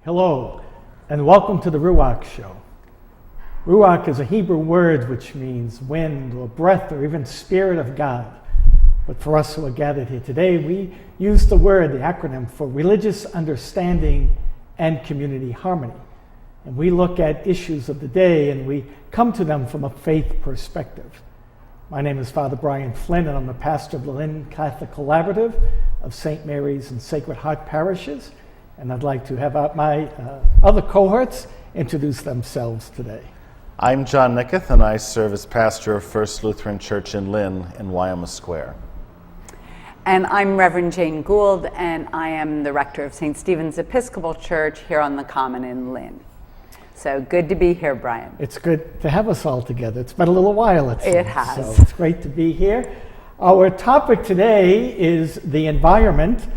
Hello, and welcome to the RUACH show. RUACH is a Hebrew word which means wind or breath or even spirit of God. But for us who are gathered here today, we use the word, the acronym, for religious understanding and community harmony. And we look at issues of the day and we come to them from a faith perspective. My name is Father Brian Flynn, and I'm the pastor of the Lynn Catholic Collaborative of St. Mary's and Sacred Heart parishes. And I'd like to have my other cohorts introduce themselves today. I'm Jon Niketh, and I serve as pastor of First Lutheran Church in Lynn in Wyoming Square. And I'm Reverend Jane Gould, and I am the rector of St. Stephen's Episcopal Church here on the Common in Lynn. So good to be here, Brian. It's good to have us all together. It's been a little while, it seems. It has. So it's great to be here. Our topic today is the environment,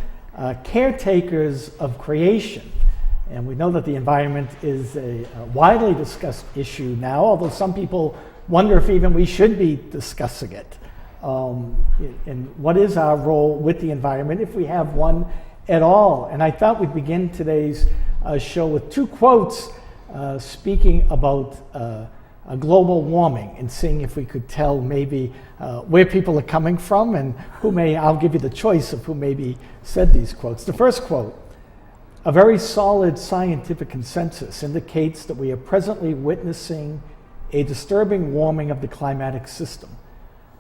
Caretakers of Creation. And we know that the environment is a widely discussed issue now, although some people wonder if even we should be discussing it. And what is our role with the environment, if we have one at all? And I thought we'd begin today's show with two quotes speaking about global warming and seeing if we could tell maybe where people are coming from and I'll give you the choice of who maybe said these quotes. The first quote: "A very solid scientific consensus indicates that we are presently witnessing a disturbing warming of the climatic system.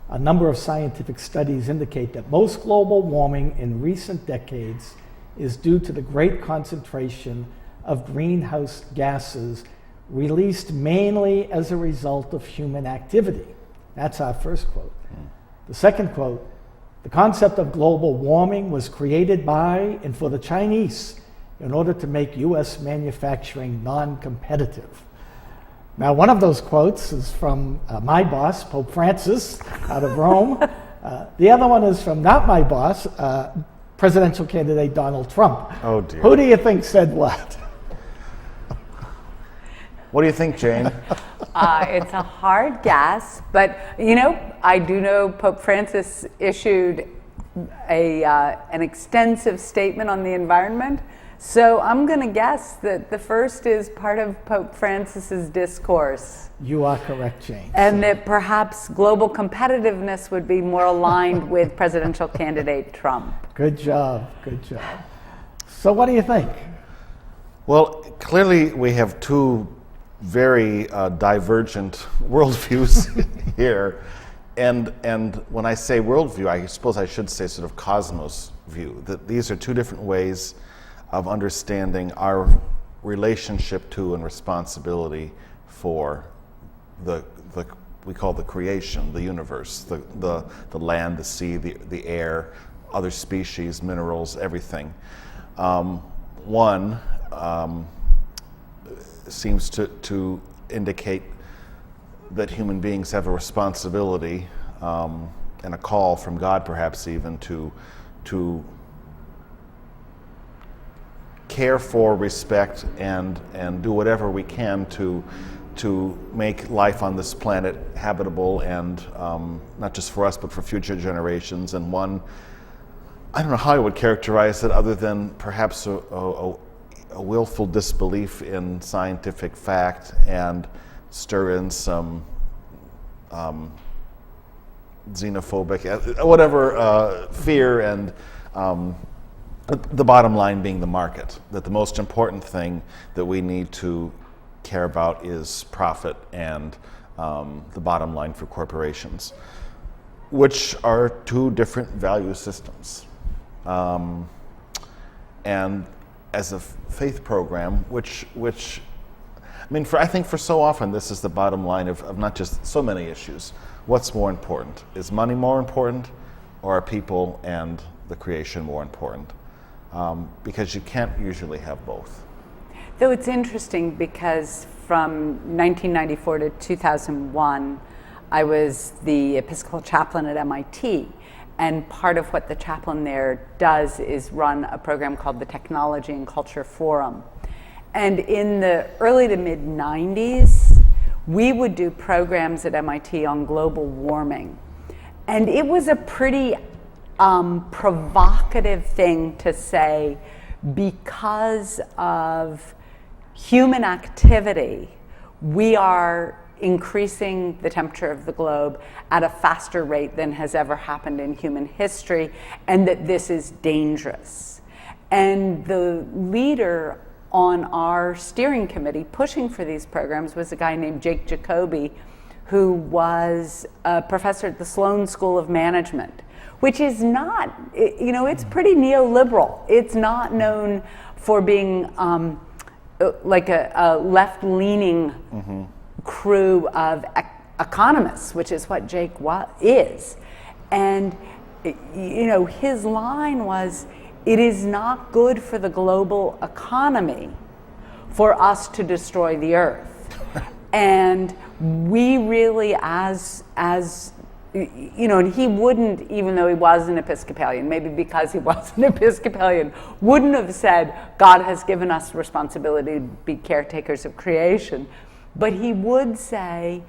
A number of scientific studies indicate that most global warming in recent decades is due to the great concentration of greenhouse gases released mainly as a result of human activity." That's our first quote. The second quote: "The concept of global warming was created by and for the Chinese in order to make U.S. manufacturing non-competitive." Now, one of those quotes is from my boss, Pope Francis, out of Rome. The other one is from not my boss, presidential candidate Donald Trump. Oh, dear. Who do you think said what? What do you think, Jane? It's a hard guess, but I do know Pope Francis issued an extensive statement on the environment. So I'm going to guess that the first is part of Pope Francis's discourse. You are correct, Jane. And that perhaps global competitiveness would be more aligned with presidential candidate Trump. Good job, good job. So what do you think? Well, clearly we have two very divergent worldviews here. And when I say worldview, I suppose I should say sort of cosmos view, that these are two different ways of understanding our relationship to and responsibility for the we call the creation, the universe, the land, the sea, the air, other species, minerals, everything. One seems to indicate that human beings have a responsibility and a call from God, perhaps even to care for, respect, and do whatever we can to make life on this planet habitable, and not just for us but for future generations. And one, I don't know how I would characterize it other than perhaps a willful disbelief in scientific fact and stir in some xenophobic, whatever, fear, and the bottom line being the market, that the most important thing that we need to care about is profit and the bottom line for corporations, which are two different value systems. And as a faith program, which I mean, I think for so often this is the bottom line of not just so many issues. What's more important? Is money more important, or are people and the creation more important? Because you can't usually have both. Though it's interesting because from 1994 to 2001, I was the Episcopal chaplain at MIT. And part of what the chaplain there does is run a program called the Technology and Culture Forum. And in the early to mid 90s, we would do programs at MIT on global warming. And it was a pretty provocative thing to say, because of human activity, we are increasing the temperature of the globe at a faster rate than has ever happened in human history, and that this is dangerous. And the leader on our steering committee pushing for these programs was a guy named Jake Jacoby, who was a professor at the Sloan School of Management, which is not, it's pretty neoliberal. It's not known for being like a left-leaning crew of economists, which is what Jake is. And, his line was, it is not good for the global economy for us to destroy the earth. And we really, and he wouldn't, even though he was an Episcopalian, maybe because he was an Episcopalian, wouldn't have said, God has given us responsibility to be caretakers of creation. But he would say,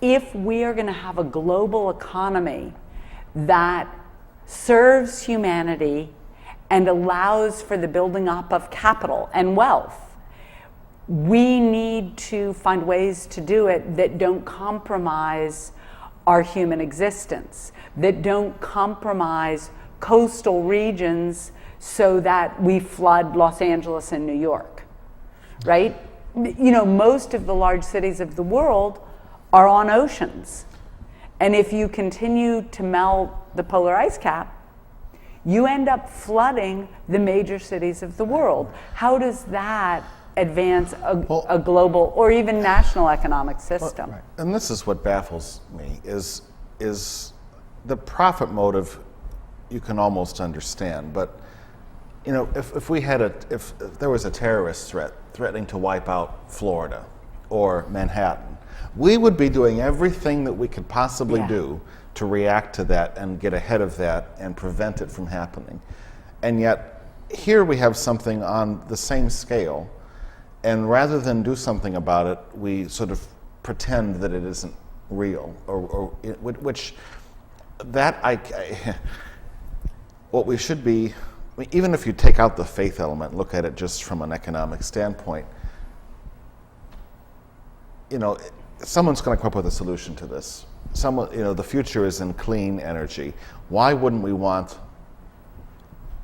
if we are going to have a global economy that serves humanity and allows for the building up of capital and wealth, we need to find ways to do it that don't compromise our human existence, that don't compromise coastal regions so that we flood Los Angeles and New York, right? Most of the large cities of the world are on oceans. And if you continue to melt the polar ice cap, you end up flooding the major cities of the world. How does that advance a global or even national economic system? Well, right. And this is what baffles me, is the profit motive you can almost understand. But, if we had if there was a terrorist threat threatening to wipe out Florida or Manhattan, we would be doing everything that we could possibly do to react to that and get ahead of that and prevent it from happening. And yet, here we have something on the same scale, and rather than do something about it, we sort of pretend that it isn't real, what we should be, even if you take out the faith element, look at it just from an economic standpoint, someone's going to come up with a solution to this. The future is in clean energy. Why wouldn't we want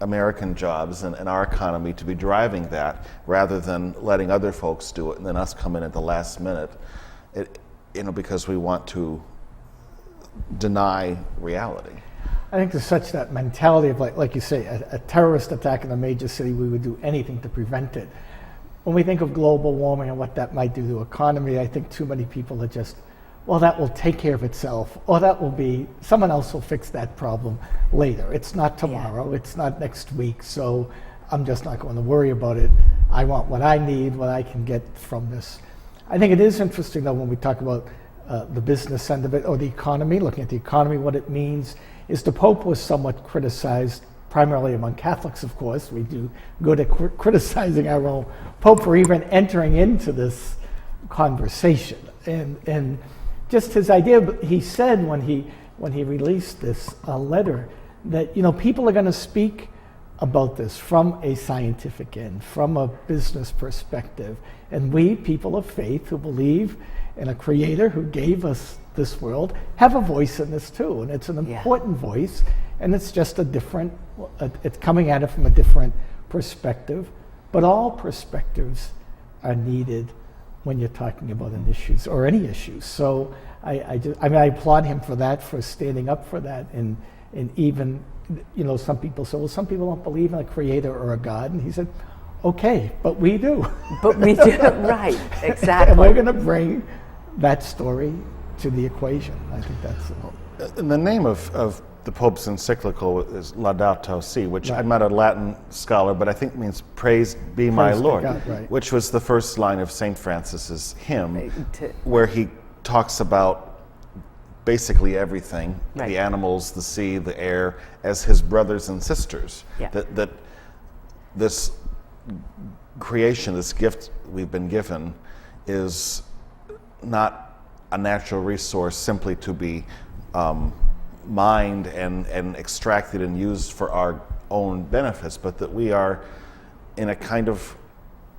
American jobs and our economy to be driving that rather than letting other folks do it and then us come in at the last minute, because we want to deny reality? I think there's such that mentality of like you say, a terrorist attack in a major city, we would do anything to prevent it. When we think of global warming and what that might do to the economy, I think too many people are just, well, that will take care of itself, or someone else will fix that problem later. It's not tomorrow, it's not next week, so I'm just not going to worry about it. I want what I need, what I can get from this. I think it is interesting, though, when we talk about the business end of it, or the economy, looking at the economy, what it means is the Pope was somewhat criticized, primarily among Catholics, of course. We do good at criticizing our own Pope for even entering into this conversation. And just his idea, he said when he released this letter that people are going to speak about this from a scientific end, from a business perspective, and we, people of faith who believe in a creator who gave us this world, have a voice in this too, and it's an important voice, and it's just it's coming at it from a different perspective, but all perspectives are needed when you're talking about an issues or any issues. So I applaud him for that, for standing up for that, and even, some people say, well, some people don't believe in a creator or a God, and he said, okay, but we do. But we do, right, exactly. And we're going to bring that story to the equation. I think that's in the name of the Pope's encyclical is Laudato Si, which I'm not a Latin scholar, but I think means "Praise be my Lord," God, which was the first line of St. Francis's hymn, where he talks about basically everything, the animals, the sea, the air, as his brothers and sisters. That this creation, this gift we've been given, is not a natural resource simply to be mined and extracted and used for our own benefits, but that we are in a kind of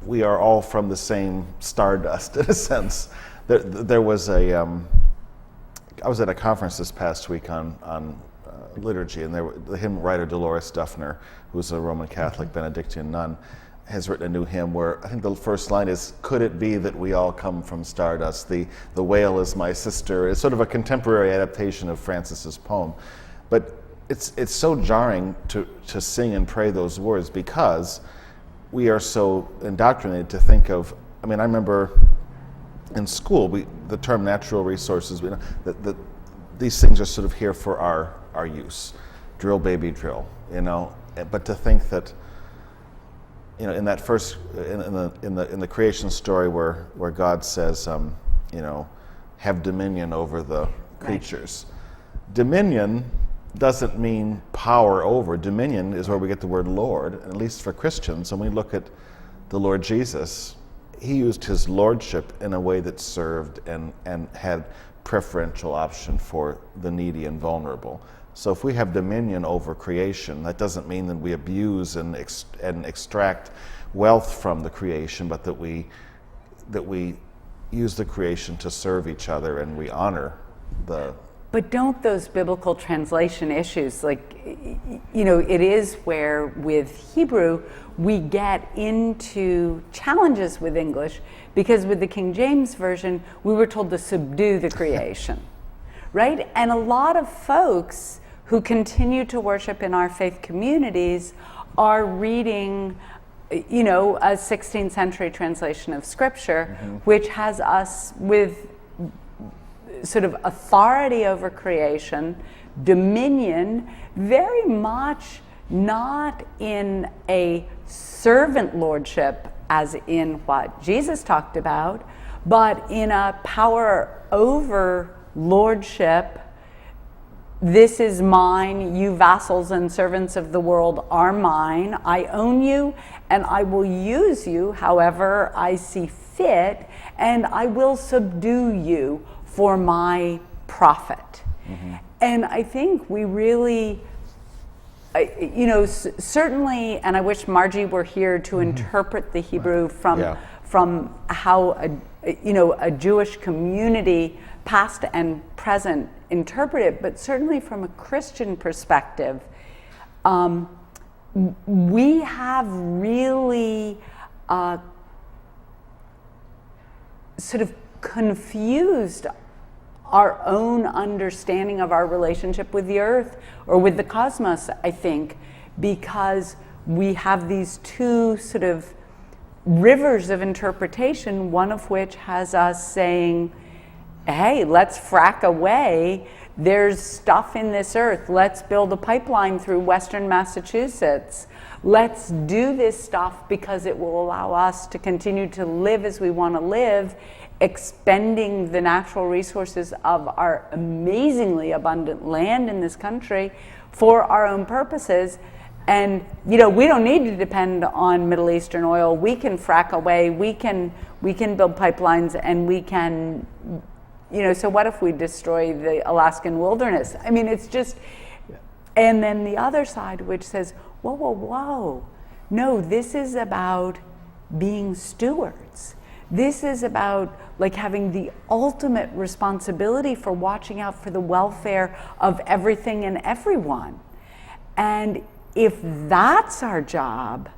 we are all from the same stardust in a sense. There was I was at a conference this past week on liturgy, and the hymn writer Dolores Duffner, who's a Roman Catholic Benedictine nun, has written a new hymn where I think the first line is, "Could it be that we all come from stardust? The whale is my sister." It's sort of a contemporary adaptation of Francis's poem. But it's so jarring to sing and pray those words because we are so indoctrinated to think of, I mean, I remember in school, the term natural resources, that these things are sort of here for our use. Drill, baby, drill, But to think that, in that first, in the creation story where God says, have dominion over the creatures. Right. Dominion doesn't mean power over. Dominion is where we get the word Lord, and at least for Christians, when we look at the Lord Jesus, he used his lordship in a way that served and had preferential option for the needy and vulnerable. So if we have dominion over creation, that doesn't mean that we abuse and extract wealth from the creation, but that we use the creation to serve each other and we honor the... But don't those biblical translation issues, it is where with Hebrew we get into challenges with English, because with the King James Version we were told to subdue the creation, right? And a lot of folks who continue to worship in our faith communities are reading, a 16th century translation of Scripture, mm-hmm. which has us with sort of authority over creation, dominion, very much not in a servant lordship as in what Jesus talked about, but in a power over lordship. This is mine, you vassals and servants of the world are mine. I own you, and I will use you however I see fit, and I will subdue you for my profit. Mm-hmm. And I think we really, certainly, and I wish Margie were here to mm-hmm. interpret the Hebrew from how a Jewish community, past and present, interpret it, but certainly from a Christian perspective, we have really sort of confused our own understanding of our relationship with the earth or with the cosmos, I think, because we have these two sort of rivers of interpretation, one of which has us saying, hey, let's frack away. There's stuff in this earth. Let's build a pipeline through Western Massachusetts. Let's do this stuff because it will allow us to continue to live as we want to live, expending the natural resources of our amazingly abundant land in this country for our own purposes. And we don't need to depend on Middle Eastern oil. We can frack away. We can build pipelines, and we can, so what if we destroy the Alaskan wilderness? I mean, it's just, and then the other side, which says, whoa, no, this is about being stewards. This is about having the ultimate responsibility for watching out for the welfare of everything and everyone. And if that's our job,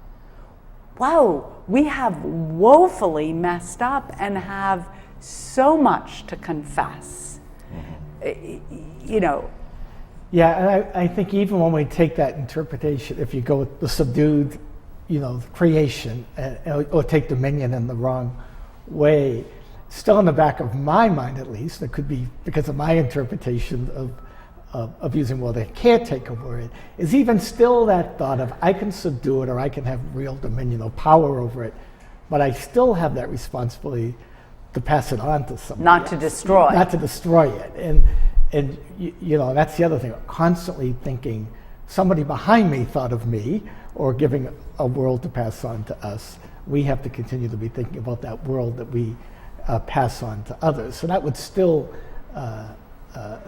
wow, we have woefully messed up and have so much to confess. Mm-hmm. Yeah, and I think even when we take that interpretation, if you go with the subdued, creation, or take dominion in the wrong way, still in the back of my mind at least, it could be because of my interpretation of using the caretaker word, is even still that thought of I can subdue it or I can have real dominion or power over it, but I still have that responsibility to pass it on to somebody Not else. to destroy. Not to destroy it. And that's the other thing, constantly thinking somebody behind me thought of me or giving a world to pass on to us. We have to continue to be thinking about that world that we pass on to others. So that would still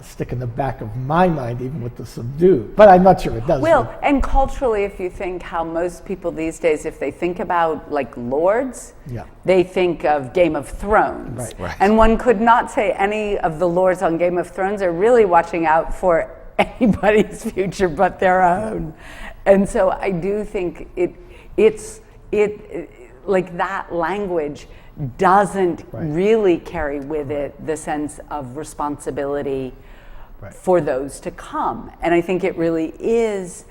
stick in the back of my mind, even with the subdued. But I'm not sure it does. Well, and culturally, if you think how most people these days, if they think about like lords, Yeah. they think of Game of Thrones. Right. Right. And one could not say any of the lords on Game of Thrones are really watching out for anybody's future but their own. And so I do think it's like that language doesn't Right. really carry with it the sense of responsibility Right. for those to come. And I think it really is,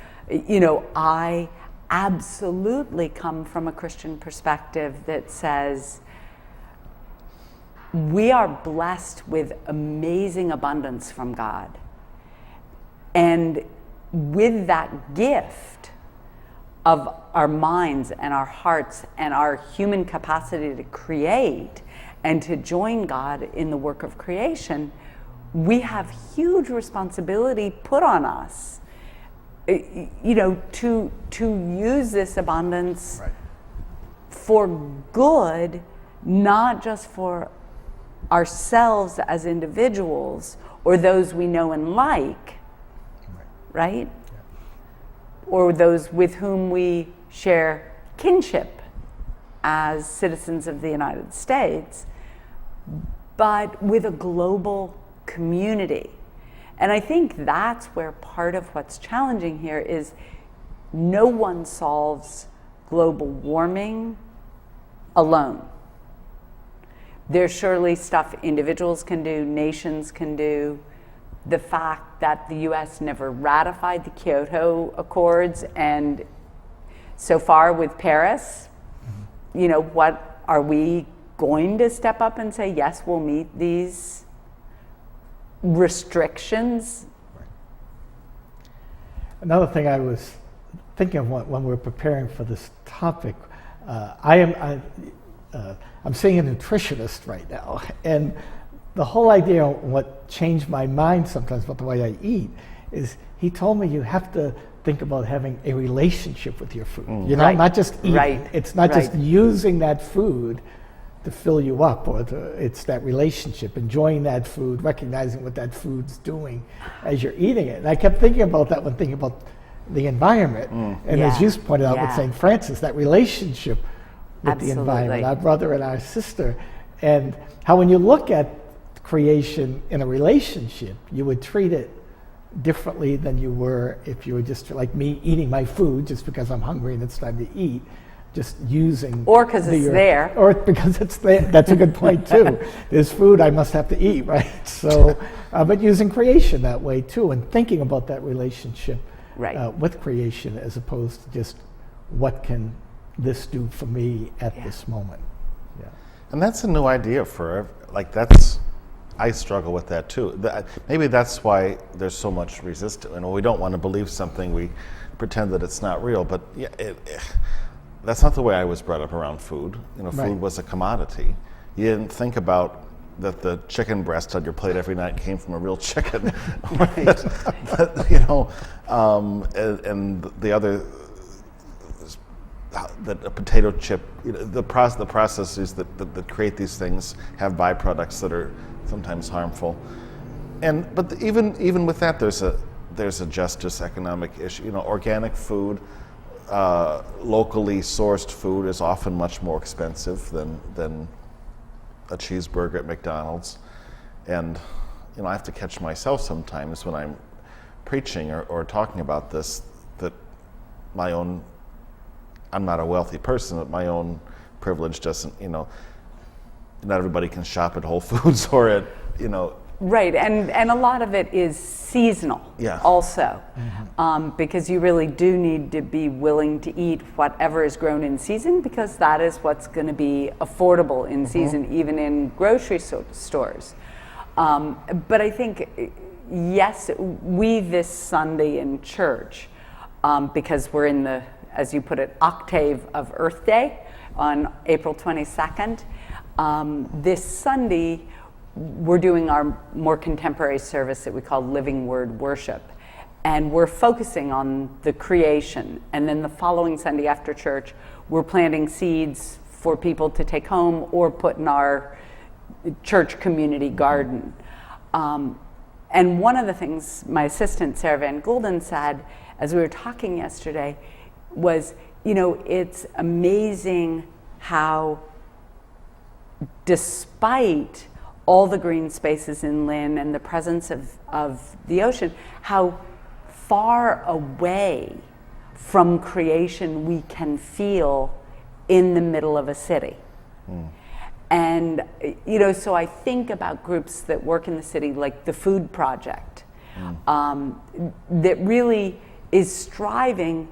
I absolutely come from a Christian perspective that says we are blessed with amazing abundance from God. And with that gift of our minds and our hearts and our human capacity to create and to join God in the work of creation, we have huge responsibility put on us, to use this abundance Right. for good, not just for ourselves as individuals or those we know and like, right? Or those with whom we share kinship as citizens of the United States, but with a global community. And I think that's where part of what's challenging here is no one solves global warming alone. There's surely stuff individuals can do, nations can do. The fact that the US never ratified the Kyoto Accords, and so far with Paris, what are we going to step up and say, yes, we'll meet these restrictions? Another thing I was thinking of when we were preparing for this topic, I'm seeing a nutritionist right now, and the whole idea of what changed my mind sometimes about the way I eat is he told me you have to think about having a relationship with your food. Right. Not just eating. Right. It's not just Right. using that food to fill you up, it's that relationship, enjoying that food, recognizing what that food's doing as you're eating it. And I kept thinking about that when thinking about the environment. And as Yeah. you pointed out with Yeah. St. Francis, that relationship with the Absolutely. environment, our brother and our sister, and how when you look at creation in a relationship, you would treat it differently than you were if you were just like me eating my food just because I'm hungry and it's time to eat, just using Or 'cause it's there. or because it's there. That's a good point too. There's food I must have to eat, right? So but using creation that way too, and thinking about that relationship Right. with creation as opposed to just what can this do for me at this moment. Yeah. And that's a new idea I struggle with that too. Maybe that's why there's so much resistance. We don't want to believe something, we pretend that it's not real. But yeah, that's not the way I was brought up around food. Food Right. was a commodity. You didn't think about that the chicken breast on your plate every night came from a real chicken. And the other, that a potato chip, the processes that create these things have byproducts that are sometimes harmful. But even with that, there's a justice economic issue. Organic food, locally sourced food is often much more expensive than a cheeseburger at McDonald's. And I have to catch myself sometimes when I'm preaching or talking about this, that I'm not a wealthy person, but my own privilege doesn't, not everybody can shop at Whole Foods or at, Right, and a lot of it is seasonal also, because you really do need to be willing to eat whatever is grown in season, because that is what's going to be affordable in season, even in grocery stores. But I think, yes, we this Sunday in church, because we're in the, as you put it, octave of Earth Day on April 22nd, this Sunday, we're doing our more contemporary service that we call Living Word Worship. And we're focusing on the creation. And then the following Sunday after church, we're planting seeds for people to take home or put in our church community garden. And one of the things my assistant, Sarah Van Goulden, said as we were talking yesterday was, it's amazing how, despite all the green spaces in Lynn and the presence of the ocean, how far away from creation we can feel in the middle of a city. And, so I think about groups that work in the city, like the Food Project, that really is striving,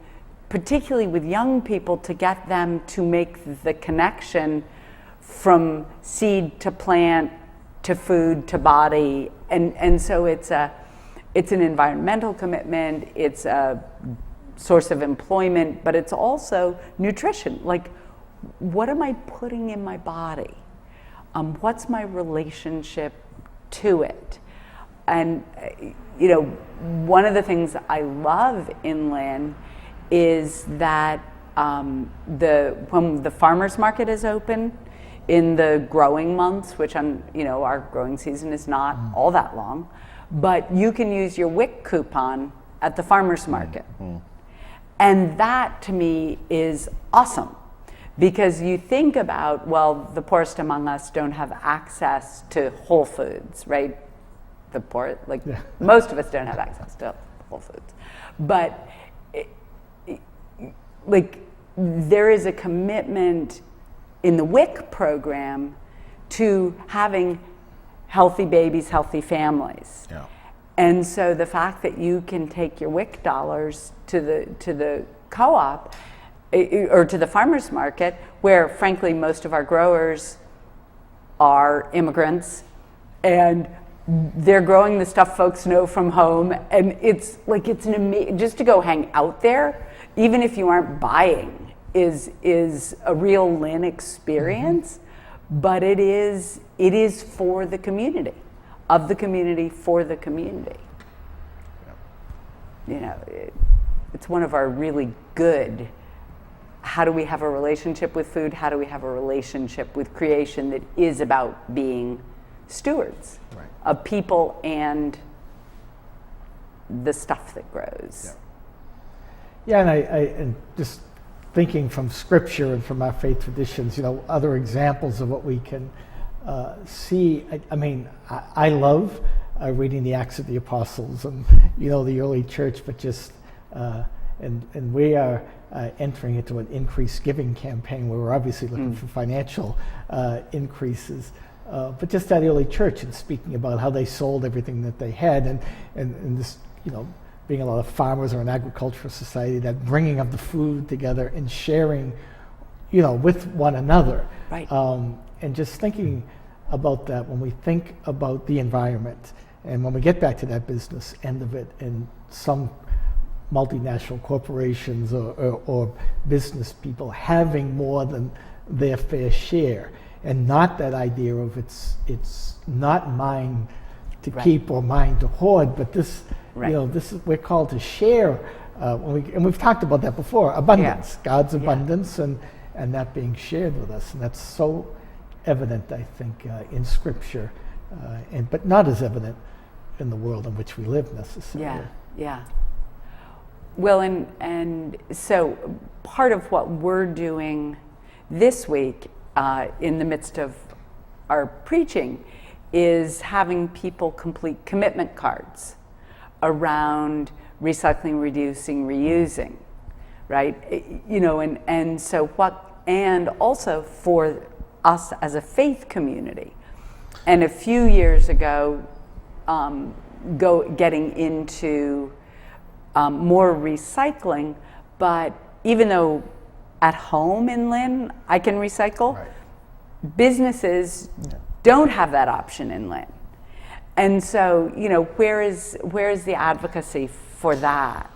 particularly with young people, to get them to make the connection from seed to plant to food to body. And so it's an environmental commitment, it's a source of employment, but it's also nutrition. Like, what am I putting in my body? What's my relationship to it? And, one of the things I love in Lynn is that when the farmers market is open in the growing months, which our growing season is not all that long, but you can use your WIC coupon at the farmers market. And that to me is awesome. Because you think about, well, the poorest among us don't have access to Whole Foods, right? The poor, most of us don't have access to Whole Foods. But there is a commitment in the WIC program to having healthy babies, healthy families. Yeah. And so the fact that you can take your WIC dollars to the co-op or to the farmers market, where frankly most of our growers are immigrants and they're growing the stuff folks know from home, and it's an amazing, just to go hang out there, even if you aren't buying, is a real Lynn experience. But it is for the community, of the community, for the community. It's one of our really good, how do we have a relationship with food? How do we have a relationship with creation that is about being stewards of people and the stuff that grows? Yeah, and I just thinking from Scripture and from our faith traditions, other examples of what we can see. I love reading the Acts of the Apostles and the early church, but just and we are entering into an increased giving campaign where we're obviously looking for financial increases. But just that early church and speaking about how they sold everything that they had, and this, being a lot of farmers or an agricultural society, that bringing of the food together and sharing, with one another. Right. And just thinking about that when we think about the environment, and when we get back to that business end of it, and some multinational corporations or business people having more than their fair share, and not that idea of it's not mine to keep or mine to hoard, but this, this is, we're called to share. And we've talked about that before, abundance, God's abundance, and that being shared with us, and that's so evident, I think, in Scripture, but not as evident in the world in which we live necessarily. Yeah. Well, and so part of what we're doing this week in the midst of our preaching is having people complete commitment cards around recycling, reducing, reusing, right? And so and also for us as a faith community. And a few years ago, getting into more recycling, but even though at home in Lynn I can recycle, businesses don't have that option in Lynn. And so, where is the advocacy for that?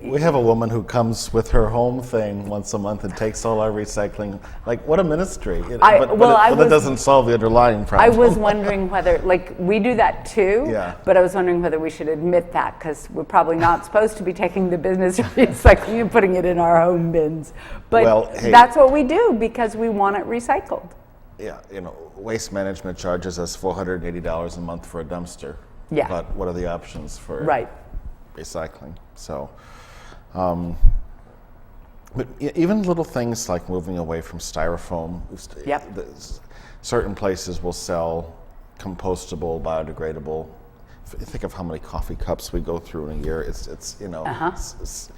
We have a woman who comes with her home thing once a month and takes all our recycling. Like, what a ministry. But that doesn't solve the underlying problem. I was wondering whether, we do that too, but I was wondering whether we should admit that, because we're probably not supposed to be taking the business of recycling and putting it in our home bins. But that's what we do because we want it recycled. Yeah, Waste Management charges us $480 a month for a dumpster. Yeah. But what are the options for Right. recycling? So, but even little things like moving away from styrofoam. Yep. Certain places will sell compostable, biodegradable. Think of how many coffee cups we go through in a year. It's you know, it's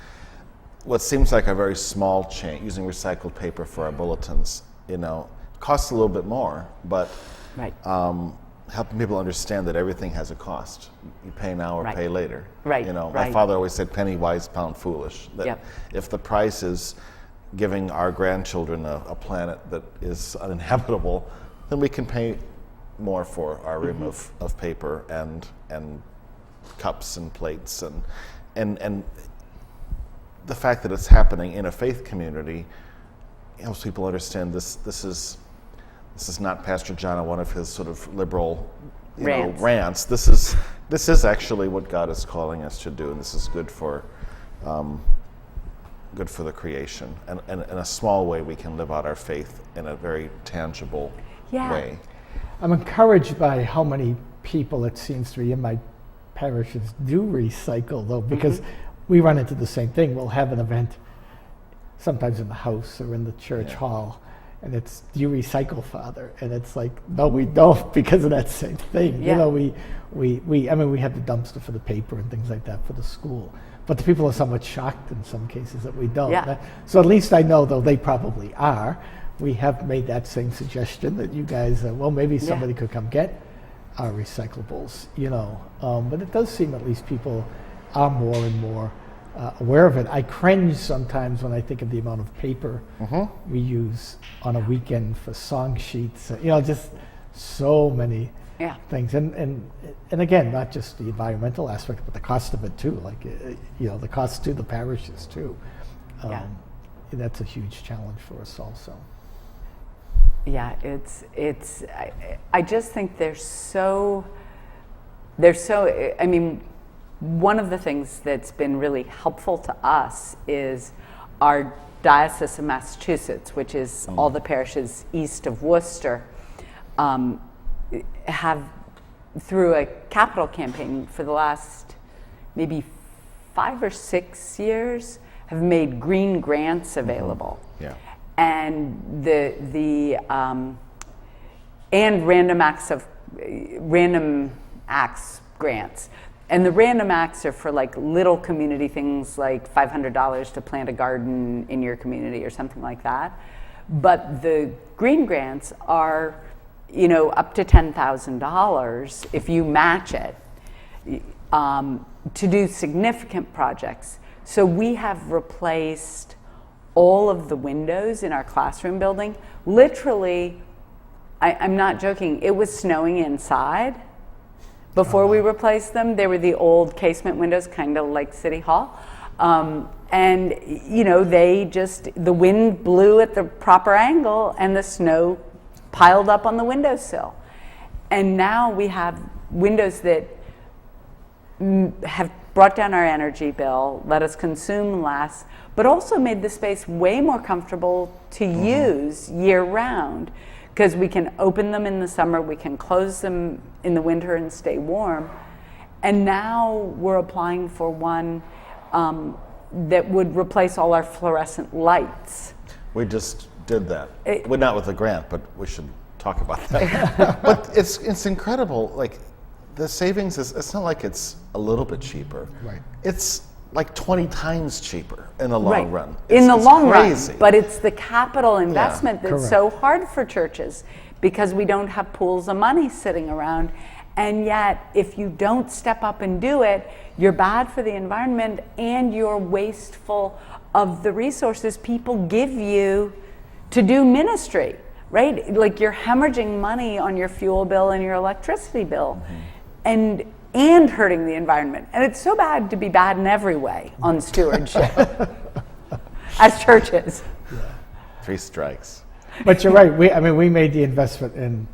what seems like a very small change, using recycled paper for our bulletins, you know, costs a little bit more, but Right. Helping people understand that everything has a cost. You pay now or Right. pay later. Right, You know, my right. father always said, "Penny wise, pound foolish." That Yep. if the price is giving our grandchildren a planet that is uninhabitable, then we can pay more for our rim of paper and cups and plates and the fact that it's happening in a faith community helps people understand this is not Pastor John on one of his sort of liberal rants. This is actually what God is calling us to do, and this is good for the creation. And in a small way, we can live out our faith in a very tangible way. I'm encouraged by how many people, it seems to me, in my parishes do recycle, though, because we run into the same thing. We'll have an event, sometimes in the house or in the church hall, and it's, "Do you recycle, Father?" And it's like, "No, we don't," because of that same thing. Yeah. You know, we have the dumpster for the paper and things like that for the school. But the people are somewhat shocked in some cases that we don't. Yeah. So at least I know, though they probably are. We have made that same suggestion that you guys, maybe somebody could come get our recyclables, you know. But it does seem at least people are more and more aware of it. I cringe sometimes when I think of the amount of paper we use on a weekend for song sheets. You know, just so many things. And again, not just the environmental aspect, but the cost of it too. Like, you know, the cost to the parishes too. That's a huge challenge for us also. Yeah, I just think they're so, I mean, one of the things that's been really helpful to us is our Diocese of Massachusetts, which is all the parishes east of Worcester, have, through a capital campaign for the last maybe 5 or 6 years, have made green grants available. Yeah. And and random acts grants. And the random acts are for like little community things, like $500 to plant a garden in your community or something like that. But the green grants are, you know, up to $10,000 if you match it, to do significant projects. So we have replaced all of the windows in our classroom building. Literally, I'm not joking, it was snowing inside before we replaced them. They were the old casement windows, kind of like City Hall. And, you know, the wind blew at the proper angle and the snow piled up on the windowsill. And now we have windows that have brought down our energy bill, let us consume less, but also made the space way more comfortable to use year round, because we can open them in the summer, we can close them in the winter and stay warm. And now we're applying for one that would replace all our fluorescent lights. We just did that. Well, not with the grant, but we should talk about that. But it's incredible. Like, the savings it's not like it's a little bit cheaper. Right. It's like 20 times cheaper in the long run. In the long crazy. run, but it's the capital investment that's correct. so hard for churches because we don't have pools of money sitting around. And yet, if you don't step up and do it, you're bad for the environment and you're wasteful of the resources people give you to do ministry, right? Like, you're hemorrhaging money on your fuel bill and your electricity bill. And hurting the environment. And it's so bad to be bad in every way on stewardship as churches. 3 strikes. But you're right. We made the investment in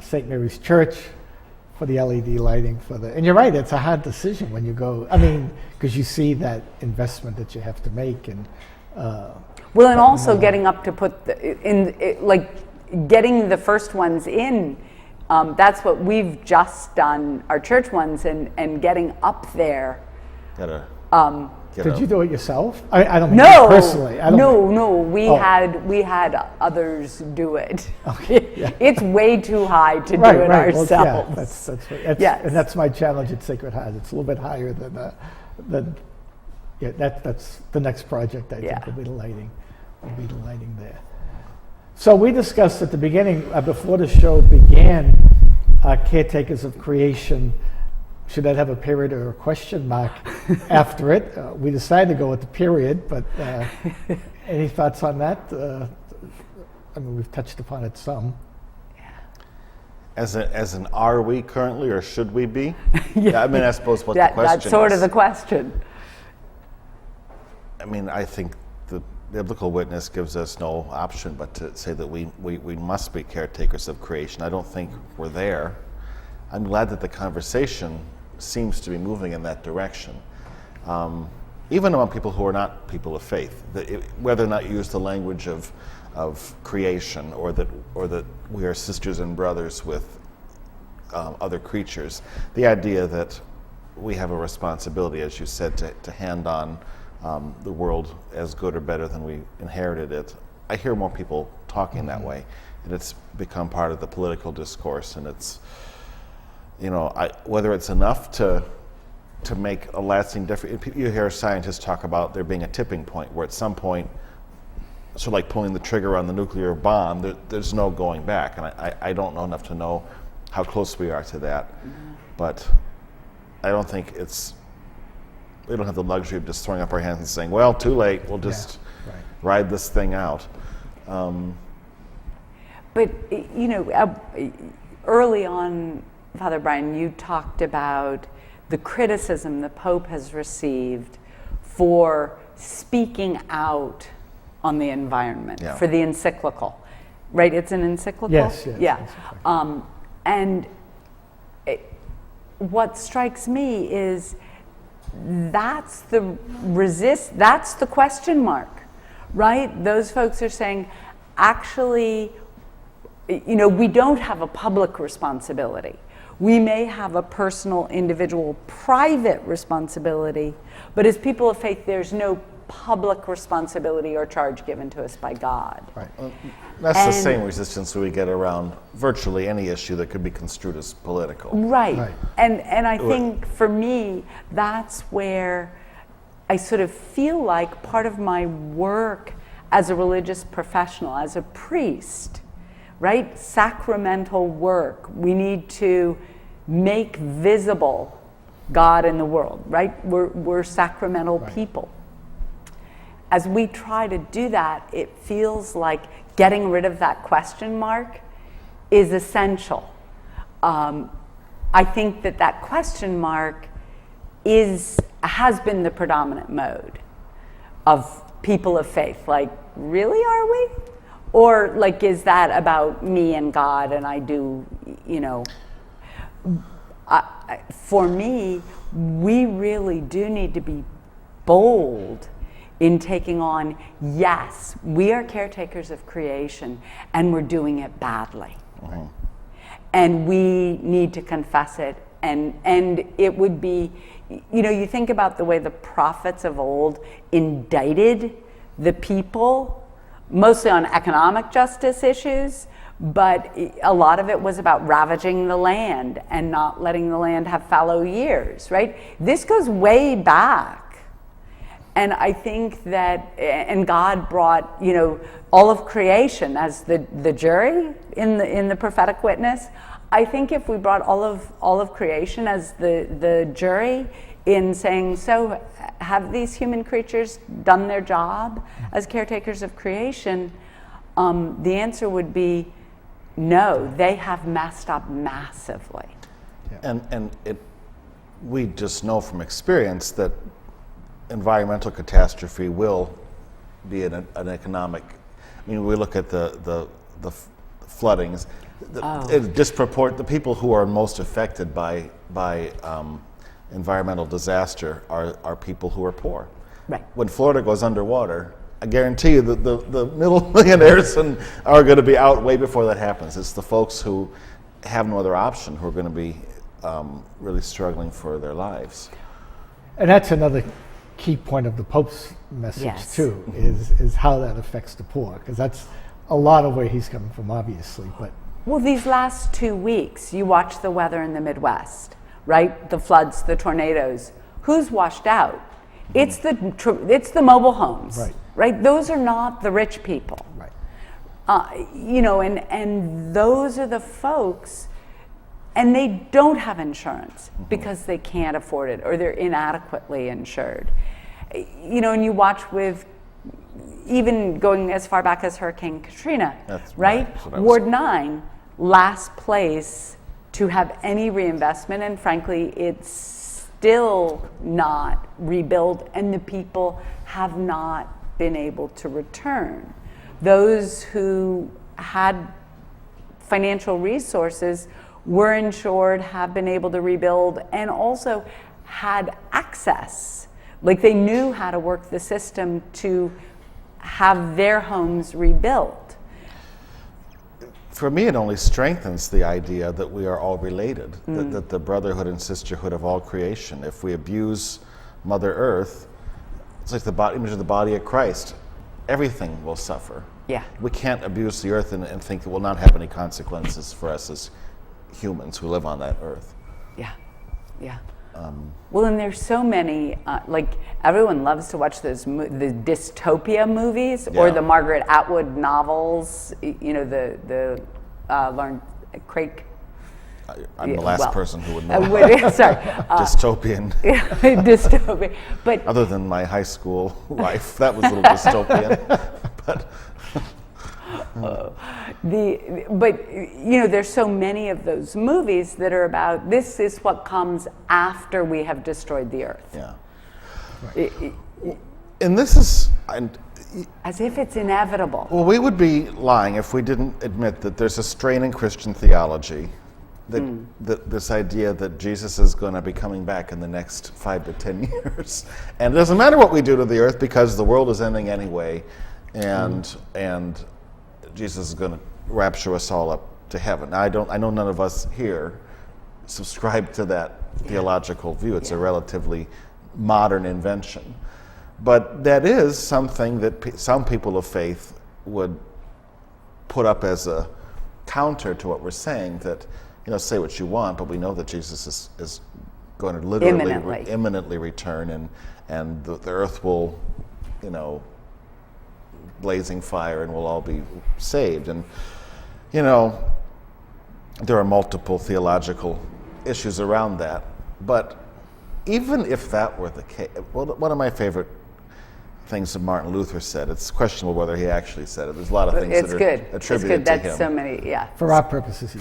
St. Mary's Church for the LED lighting and you're right. It's a hard decision when you go. Because you see that investment that you have to make, and and also getting up to put getting the first ones in That's what we've just done, our church ones, and getting up there. Did you do it yourself? I don't mean No, personally. no. We had others do it. Okay, yeah. It's way too high to do it ourselves. Well, yeah, and that's my challenge at Sacred Heart. It's a little bit higher than that's the next project. I think will be the lighting there. So we discussed at the beginning, before the show began, Caretakers of Creation. Should that have a period or a question mark after it? We decided to go with the period, but any thoughts on that? I mean, we've touched upon it some. As an are we currently, or should we be? Yeah, I mean, I suppose what the question is. That's sort of the question. I mean, I think the biblical witness gives us no option but to say that we must be caretakers of creation. I don't think we're there. I'm glad that the conversation seems to be moving in that direction. Even among people who are not people of faith, whether or not you use the language of creation or that we are sisters and brothers with other creatures, the idea that we have a responsibility, as you said, to hand on the world as good or better than we inherited it. I hear more people talking that way, and it's become part of the political discourse, and it's, whether it's enough to make a lasting difference. You hear scientists talk about there being a tipping point where at some point, sort of like pulling the trigger on the nuclear bomb, there's no going back. And I don't know enough to know how close we are to that. But I don't think we don't have the luxury of just throwing up our hands and saying, well, too late, we'll just ride this thing out. But, early on, Father Brian, you talked about the criticism the Pope has received for speaking out on the environment, for the encyclical, right? It's an encyclical? Yes. Yeah. And what strikes me is that's the question mark, right? Those folks are saying, actually, we don't have a public responsibility. We may have a personal, individual, private responsibility, but as people of faith, there's no public responsibility or charge given to us by God. Right. Well, that's the same resistance we get around virtually any issue that could be construed as political. Right. And I think for me, that's where I sort of feel like part of my work as a religious professional, as a priest, right? Sacramental work. We need to make visible God in the world, right? We're sacramental people. As we try to do that, it feels like getting rid of that question mark is essential. I think that question mark has been the predominant mode of people of faith. Like, really, are we? Or like, is that about me and God and I do, for me, we really do need to be bold in taking on, yes, we are caretakers of creation and we're doing it badly. Mm-hmm. And we need to confess it. And it would be, you think about the way the prophets of old indicted the people, mostly on economic justice issues, but a lot of it was about ravaging the land and not letting the land have fallow years, right? This goes way back. And I think that, and God brought, all of creation as the jury in the prophetic witness. I think if we brought all of creation as the jury in saying, so have these human creatures done their job as caretakers of creation? The answer would be no, they have messed up massively. Yeah. And we just know from experience that environmental catastrophe will be an economic. I mean, we look at the floodings. The people who are most affected by environmental disaster are people who are poor. Right. When Florida goes underwater, I guarantee you that the middle millionaires are going to be out way before that happens. It's the folks who have no other option, who are going to be really struggling for their lives. And that's another key point of the Pope's message Yes. too, is how that affects the poor, because that's a lot of where he's coming from, obviously. But Well, these last 2 weeks, you watch the weather in the Midwest, right? The floods, the tornadoes. Who's washed out? It's the mobile homes, right? Those are not the rich people, right. And those are the folks, and they don't have insurance because they can't afford it or they're inadequately insured. And you watch with even going as far back as Hurricane Katrina, right? Ward 9, last place to have any reinvestment, and frankly, it's still not rebuilt, and the people have not been able to return. Those who had financial resources were insured, have been able to rebuild, and also had access. Like they knew how to work the system to have their homes rebuilt. For me, it only strengthens the idea that we are all related, that the brotherhood and sisterhood of all creation. If we abuse Mother Earth, it's like the image of the body of Christ. Everything will suffer. Yeah. We can't abuse the earth and think it will not have any consequences for us as humans who live on that earth. Yeah, yeah. Well, and there's so many, like everyone loves to watch those the dystopia movies or the Margaret Atwood novels. The Lauren Craig. I'm the last person who would know. Sorry, dystopian. Dystopia, but other than my high school life, that was a little dystopian. But there's so many of those movies that are about this is what comes after we have destroyed the earth. Yeah. Right. And this is as if it's inevitable. Well, we would be lying if we didn't admit that there's a strain in Christian theology, that this idea that Jesus is going to be coming back in the next 5 to 10 years, and it doesn't matter what we do to the earth because the world is ending anyway, and Jesus is going to rapture us all up to heaven. Now, I know none of us here subscribe to that theological view. It's a relatively modern invention. But that is something that some people of faith would put up as a counter to what we're saying, that, say what you want, but we know that Jesus is going to literally imminently return, and the earth will, blazing fire, and we'll all be saved. And there are multiple theological issues around that, but even if that were the case, one of my favorite things that Martin Luther said, it's questionable whether he actually said it. There's a lot of things that are attributed to him. That's so many, For our purposes, he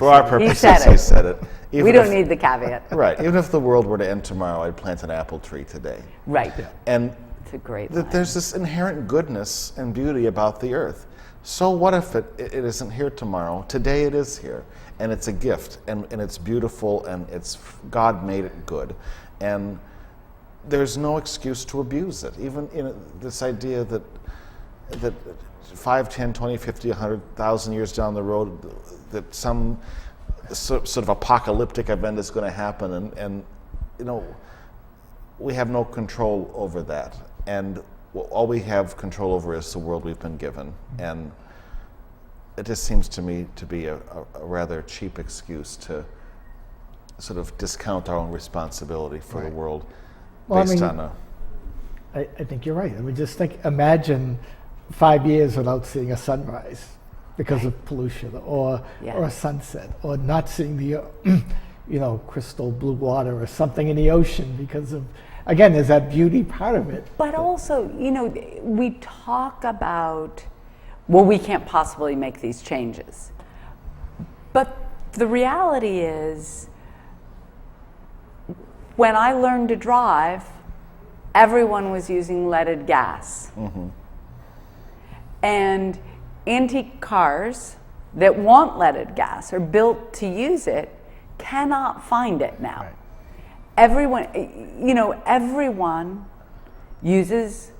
said it. We don't need the caveat. Right. Even if the world were to end tomorrow, I'd plant an apple tree today. Right. Yeah. And it's a great line. There's this inherent goodness and beauty about the earth. So what if it isn't here tomorrow? Today it is here, and it's a gift, and it's beautiful, and God made it good, and there's no excuse to abuse it. Even this idea that 5, 10, 20, 50, 100,000 years down the road, that some sort of apocalyptic event is going to happen, and we have no control over that. And all we have control over is the world we've been given. And it just seems to me to be a rather cheap excuse to sort of discount our own responsibility for the world based on I think you're right. I mean, imagine 5 years without seeing a sunrise because of pollution, or a sunset, or not seeing the crystal blue water or something in the ocean because of, again, there's that beauty part of it. But also, we talk about, we can't possibly make these changes. But the reality is, when I learned to drive, everyone was using leaded gas. Mm-hmm. And antique cars that want leaded gas or built to use it cannot find it now. Right. Everyone uses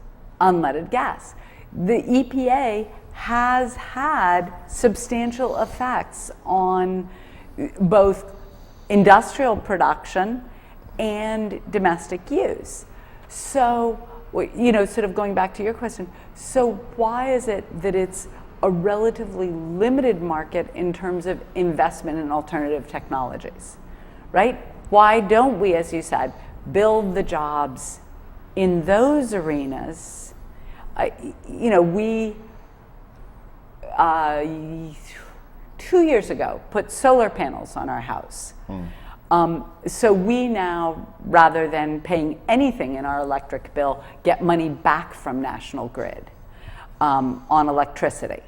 unleaded gas. The EPA has had substantial effects on both industrial production and domestic use. So, sort of going back to your question, so why is it that it's a relatively limited market in terms of investment in alternative technologies, right? Why don't we, as you said, build the jobs in those arenas? We 2 years ago put solar panels on our house. So we now, rather than paying anything in our electric bill, get money back from National Grid on electricity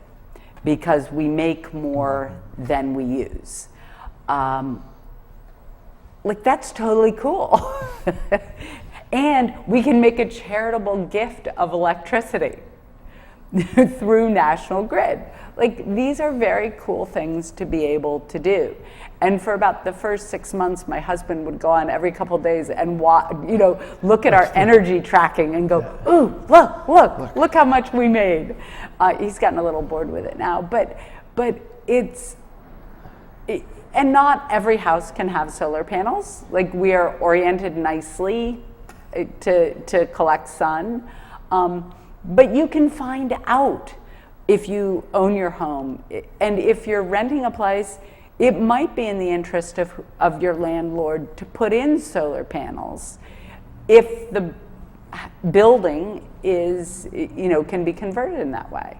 because we make more than we use. That's totally cool. And we can make a charitable gift of electricity through National Grid. These are very cool things to be able to do. And for about the first 6 months, my husband would go on every couple of days and look at our energy tracking and go, ooh, look how much we made. He's gotten a little bored with it now, but and not every house can have solar panels. We are oriented nicely to collect sun. But you can find out if you own your home. And if you're renting a place, it might be in the interest of your landlord to put in solar panels if the building is, can be converted in that way.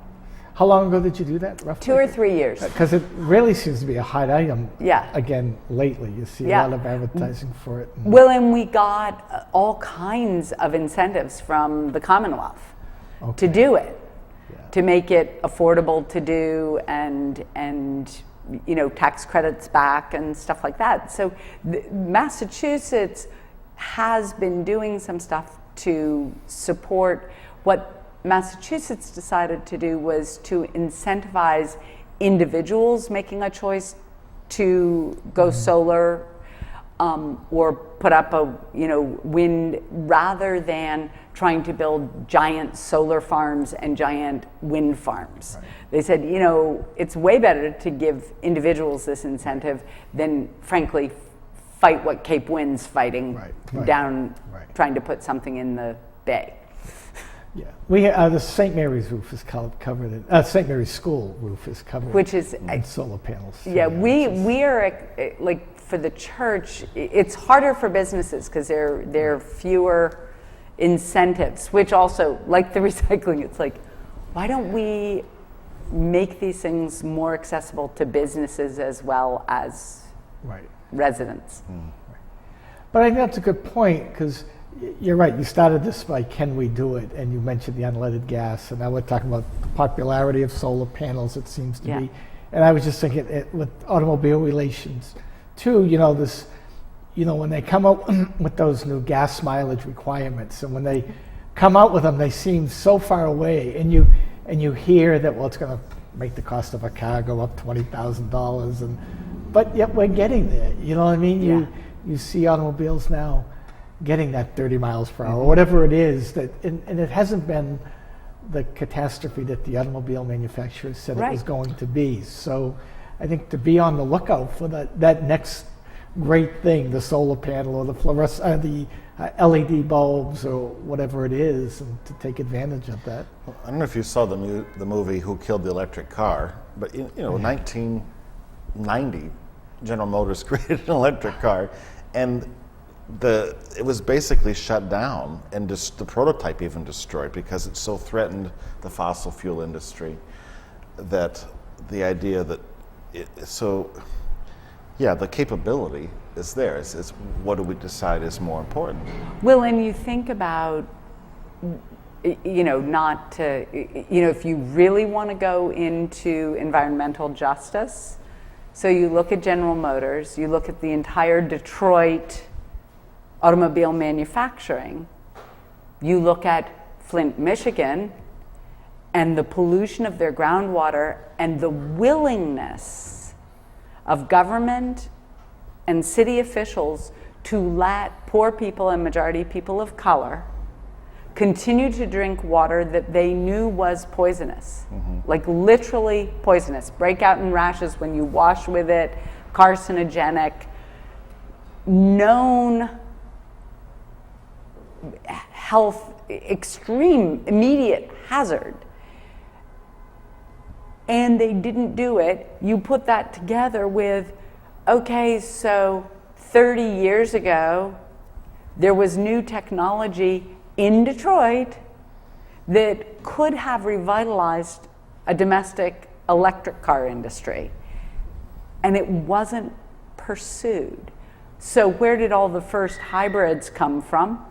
How long ago did you do that, roughly? 2 or 3 years. Because it really seems to be a hot item Yeah. again lately. You see a lot of advertising for it. Well, and we got all kinds of incentives from the Commonwealth to do it, to make it affordable to do, and tax credits back and stuff like that. So Massachusetts has been doing some stuff to support. What Massachusetts decided to do was to incentivize individuals making a choice to go solar or put up a wind, rather than trying to build giant solar farms and giant wind farms. Right. They said, it's way better to give individuals this incentive than, frankly, fight what Cape Wind's fighting down, trying to put something in the bay. Yeah, we the St. Mary's roof is covered in St. Mary's School roof is covered, which is in solar panels. Yeah, we are for the church. It's harder for businesses because there are fewer incentives. Which also, like the recycling, it's why don't we make these things more accessible to businesses as well as residents? But I think that's a good point, because you're right. You started this by can we do it, and you mentioned the unleaded gas, and now we're talking about the popularity of solar panels. It seems to be, and I was just thinking with automobile relations, too. When they come out with those new gas mileage requirements, and when they come out with them, they seem so far away, and you hear that it's going to make the cost of a car go up $20,000, but yet we're getting there. You know what I mean? You see automobiles now getting that 30 miles per hour, or whatever it is, and it hasn't been the catastrophe that the automobile manufacturers said it was going to be. So I think to be on the lookout for that next great thing, the solar panel or the LED bulbs or whatever it is, and to take advantage of that. Well, I don't know if you saw the movie Who Killed the Electric Car, but in 1990, General Motors created an electric car, and it was basically shut down, and the prototype even destroyed, because it so threatened the fossil fuel industry that the idea that the capability is there. It's what do we decide is more important? Well, and you think about, if you really want to go into environmental justice, so you look at General Motors, you look at the entire Detroit automobile manufacturing, you look at Flint, Michigan, and the pollution of their groundwater, and the willingness of government and city officials to let poor people and majority people of color continue to drink water that they knew was poisonous, like literally poisonous, break out in rashes when you wash with it, carcinogenic, known health, extreme, immediate hazard. And they didn't do it. You put that together with, okay, so 30 years ago, there was new technology in Detroit that could have revitalized a domestic electric car industry, and it wasn't pursued. So where did all the first hybrids come from?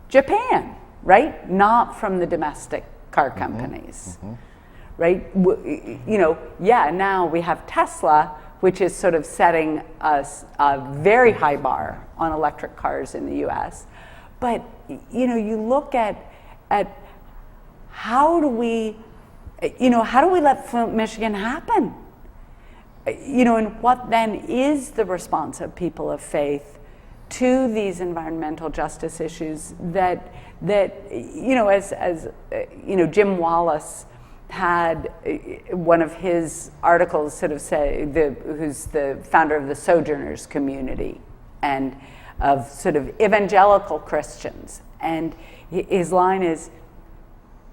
Japan, right? Not from the domestic car companies, right? You know, yeah, now we have Tesla, which is sort of setting us a very high bar on electric cars in the US. But, you know, you look at how do we let Flint, Michigan happen? You know, and what then is the response of people of faith to these environmental justice issues that you know, as you know, Jim Wallace had one of his articles sort of say, who's the founder of the Sojourners community and of sort of evangelical Christians, and his line is,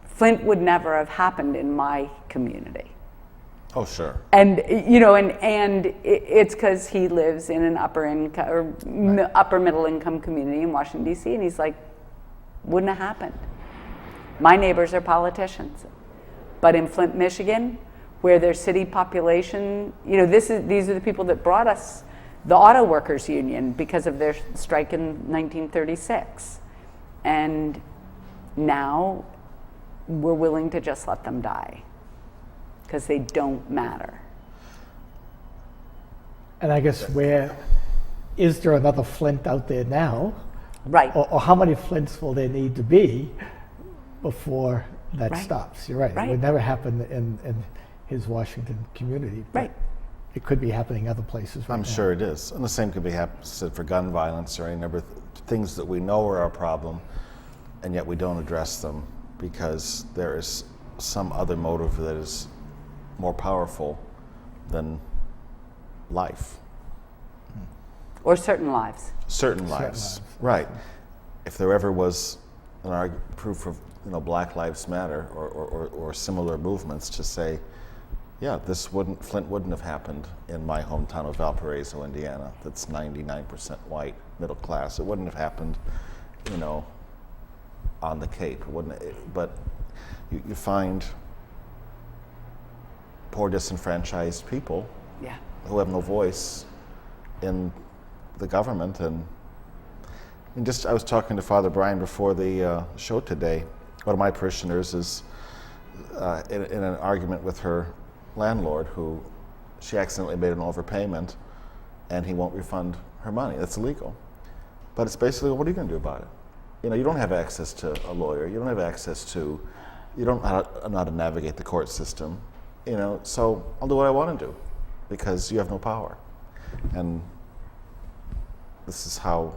Flint would never have happened in my community. Oh, sure. And you know, and it's because he lives in an upper income or upper middle income community in Washington D.C. and he's like, wouldn't have happened. My neighbors are politicians, but in Flint, Michigan, where their city population, you know, these are the people that brought us the auto workers union because of their strike in 1936, and now we're willing to just let them die because they don't matter. And I guess is there another Flint out there now? Right. Or how many Flints will there need to be before that stops? You're right. It would never happen in his Washington community. But it could be happening other places right now. I'm sure it is. And the same could be said for gun violence or any number of things that we know are our problem, and yet we don't address them because there is some other motive that is more powerful than life. Or certain lives. Certain lives, right. If there ever was proof of, you know, Black Lives Matter or similar movements to say, yeah, Flint wouldn't have happened in my hometown of Valparaiso, Indiana, that's 99% white, middle class. It wouldn't have happened, you know, on the Cape. But you find poor disenfranchised people who have no voice in the government. And I was talking to Father Brian before the show today. One of my parishioners is in an argument with her landlord who she accidentally made an overpayment and he won't refund her money. That's illegal. But it's basically, what are you going to do about it? You know, you don't have access to a lawyer. You don't have access to, you don't know how to navigate the court system. You know, so I'll do what I want to do because you have no power. And this is how,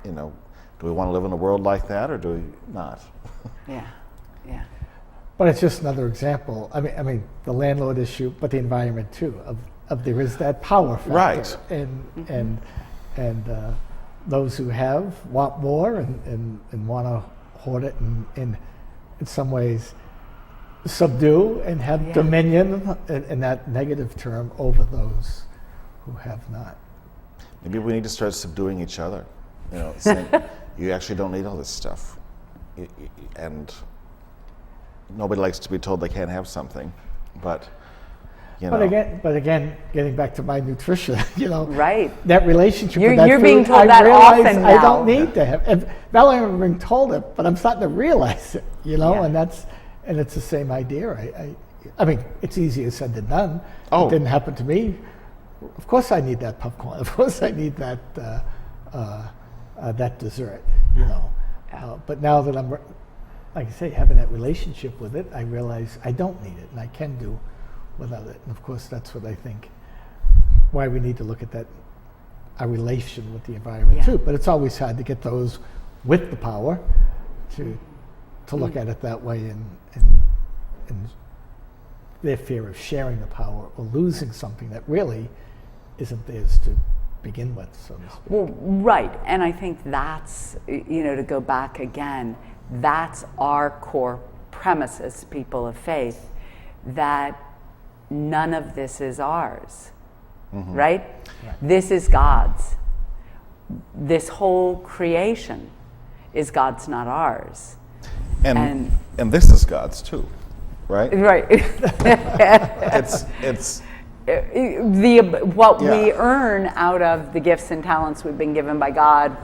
you know, do we want to live in a world like that or do we not? Yeah. But it's just another example. I mean, the landlord issue, but the environment too. Of there is that power factor, right? And those who have want more and want to hoard it and in some ways subdue and have dominion in that negative term over those who have not. Maybe we need to start subduing each other. You know, saying you actually don't need all this stuff, and nobody likes to be told they can't have something, but you know. But again, getting back to my nutrition, you know, right? That relationship with that you're food, being told I that realize often now. I don't need to have. And not only am I being told it, but I'm starting to realize it, you know, and it's the same idea. I mean, it's easier said than done. Oh. It didn't happen to me. Of course, I need that popcorn. Of course, I need that that dessert, you know. But now that I'm, like I say, having that relationship with it, I realize I don't need it, and I can do without it. And of course, that's what I think. Why we need to look at that, our relation with the environment too. But it's always hard to get those with the power to look at it that way, and their fear of sharing the power or losing something that really isn't theirs to begin with, so to speak. Well, right, and I think that's, to go back again, that's our core premise as people of faith, that none of this is ours, right? This is God's. This whole creation is God's, not ours. And this is God's too, right? Right. It's what we earn out of the gifts and talents we've been given by God,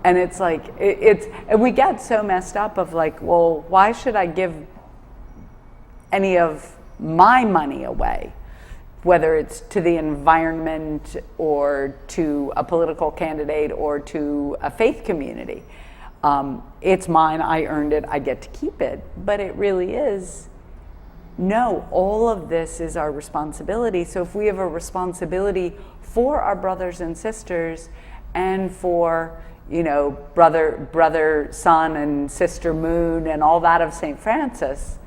and it's like, and we get so messed up of like, well, why should I give any of my money away? Whether it's to the environment or to a political candidate or to a faith community. It's mine, I earned it, I get to keep it. But it really is, no, all of this is our responsibility. So if we have a responsibility for our brothers and sisters and for, brother sun and sister moon and all that of St. Francis,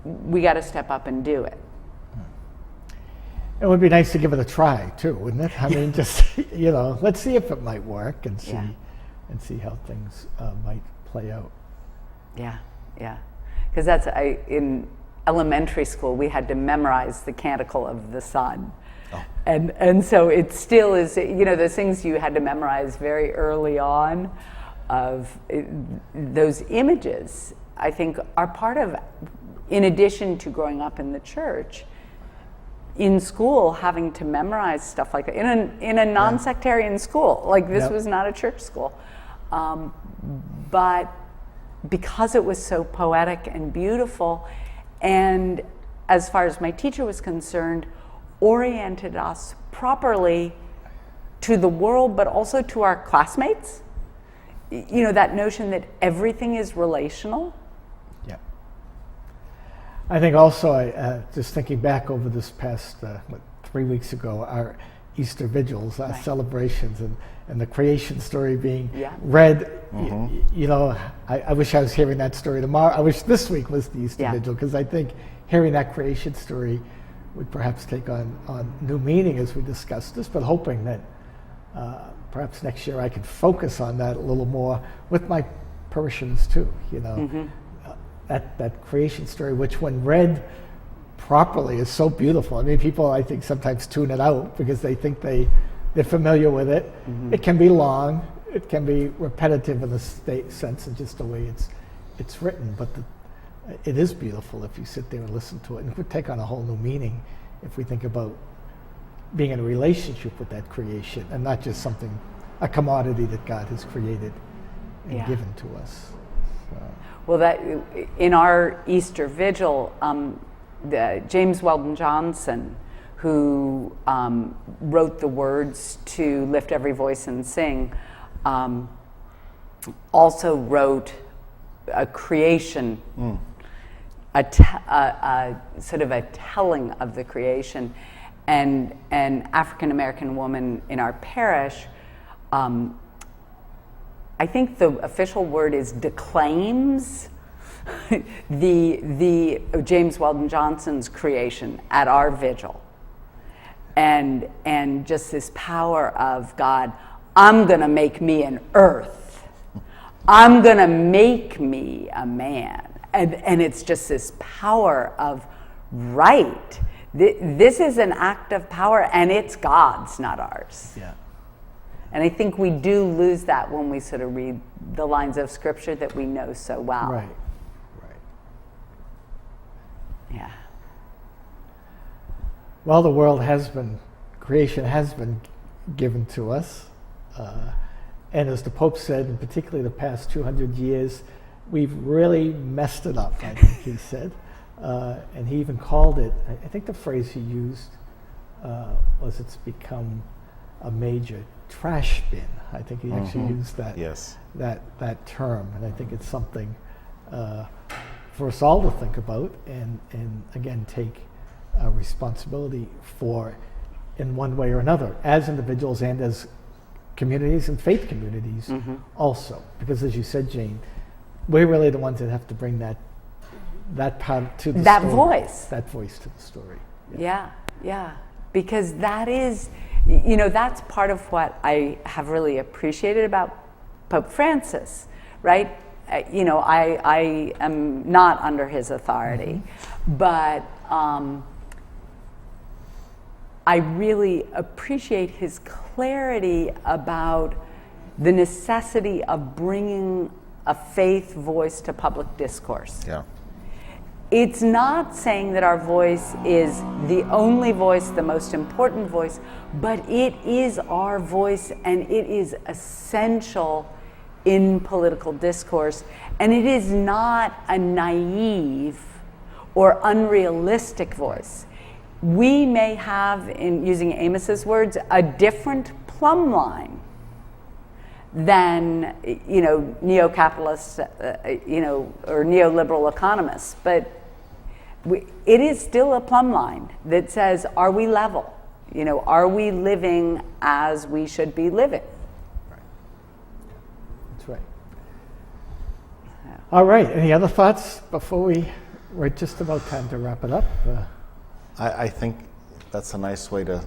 we got to step up and do it. It would be nice to give it a try too, wouldn't it? I mean, just let's see if it might work and see how things might play out. Yeah, because in elementary school we had to memorize the Canticle of the Sun, and so it still is. Those things you had to memorize very early on, of those images. I think are part of, in addition to growing up in the church. In school, having to memorize stuff like that in a non-sectarian school, like this was not a church school, but because it was so poetic and beautiful, and as far as my teacher was concerned, oriented us properly to the world, but also to our classmates. That notion that everything is relational. I think also, just thinking back over this past 3 weeks ago, our Easter vigils, our celebrations, and the creation story being read. I wish I was hearing that story tomorrow. I wish this week was the Easter vigil, because I think hearing that creation story would perhaps take on new meaning as we discuss this, but hoping that perhaps next year I could focus on that a little more with my parishioners too, That creation story, which when read properly is so beautiful. I mean, people, I think, sometimes tune it out because they think they're familiar with it. It can be long, it can be repetitive in the sense of just the way it's written, but it is beautiful if you sit there and listen to it. And it would take on a whole new meaning if we think about being in a relationship with that creation and not just a commodity that God has created and given to us. So. Well, that in our Easter Vigil, James Weldon Johnson, who wrote the words to Lift Every Voice and Sing, also wrote a creation, a sort of a telling of the creation. And an African-American woman in our parish, I think the official word is declaims the James Weldon Johnson's creation at our vigil, and just this power of God. I'm gonna make me an earth. I'm gonna make me a man, and it's just this power of right. This is an act of power, and it's God's, not ours. Yeah. And I think we do lose that when we sort of read the lines of scripture that we know so well. Right. Yeah. Well, creation has been given to us. And as the Pope said, and particularly the past 200 years, we've really messed it up, I think he said. And he even called it, I think the phrase he used was it's become a major trash bin. I think he actually used that term, and I think it's something for us all to think about and again take responsibility for in one way or another, as individuals and as communities and faith communities also. Because as you said, Jane, we're really the ones that have to bring that part to the story. Voice. That voice to the story. Yeah. Because that is, you know, that's part of what I have really appreciated about Pope Francis, right? You know, I am not under his authority, but I really appreciate his clarity about the necessity of bringing a faith voice to public discourse. Yeah. It's not saying that our voice is the only voice, the most important voice, but it is our voice, and it is essential in political discourse. And it is not a naive or unrealistic voice. We may have, in using Amos's words, a different plumb line than, you know, neo-capitalists, you know, or neoliberal economists, but it is still a plumb line that says, are we level? You know, are we living as we should be living? That's right. All right, any other thoughts before we're just about time to wrap it up? I think that's a nice way to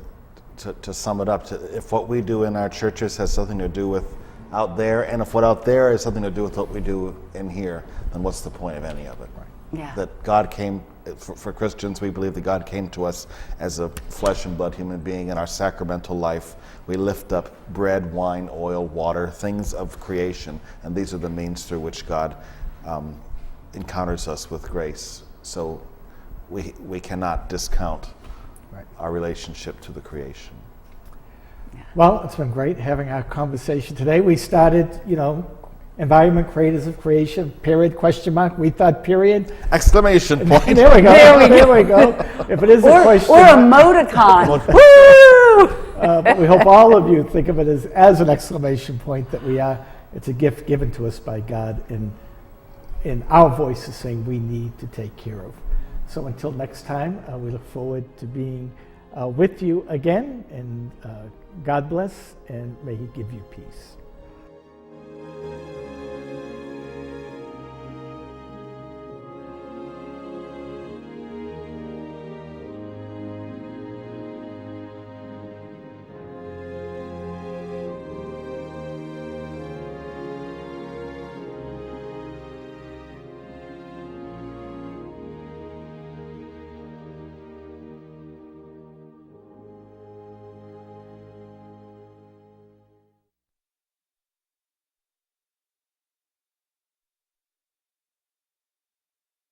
sum it up. If what we do in our churches has something to do with out there, and if what out there has something to do with what we do in here, then what's the point of any of it? Right. Yeah. That God came, for Christians, we believe that God came to us as a flesh and blood human being in our sacramental life. We lift up bread, wine, oil, water, things of creation, and these are the means through which God encounters us with grace. So we cannot discount our relationship to the creation. Well, it's been great having our conversation today. We started, you know, environment, creators of creation, period, question mark. We thought period. Exclamation point. There we go. There we go. If it is a question or a mark. emoticon. Woo! But we hope all of you think of it as an exclamation point, that it's a gift given to us by God, in our voices saying we need to take care of. So until next time, we look forward to being with you again, and God bless, and may He give you peace.